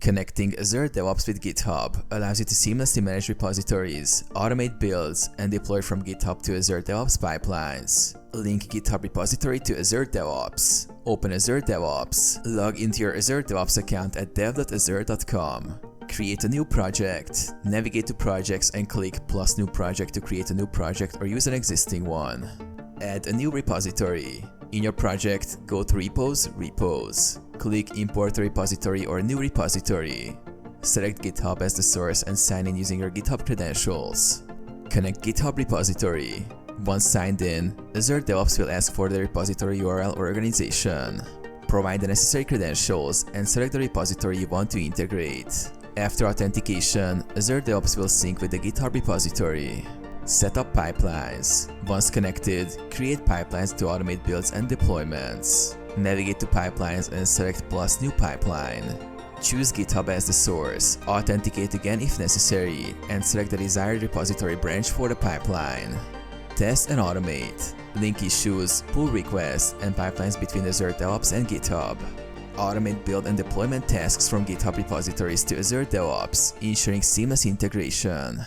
Connecting Azure DevOps with GitHub allows you to seamlessly manage repositories, automate builds, and deploy from GitHub to Azure DevOps pipelines. Link GitHub repository to Azure DevOps. Open Azure DevOps. Log into your Azure DevOps account at dev.azure.com. Create a new project. Navigate to projects and click plus new project to create a new project or use an existing one. Add a new repository. In your project, go to Repos. Click Import a repository or new repository. Select GitHub as the source and sign in using your GitHub credentials. Connect GitHub repository. Once signed in, Azure DevOps will ask for the repository URL or organization. Provide the necessary credentials and select the repository you want to integrate. After authentication, Azure DevOps will sync with the GitHub repository. Set up pipelines. Once connected, create pipelines to automate builds and deployments. Navigate to pipelines and select plus new pipeline. Choose GitHub as the source, authenticate again if necessary, and select the desired repository branch for the pipeline. Test and automate. Link issues, pull requests, and pipelines between Azure DevOps and GitHub. Automate build and deployment tasks from GitHub repositories to Azure DevOps, ensuring seamless integration.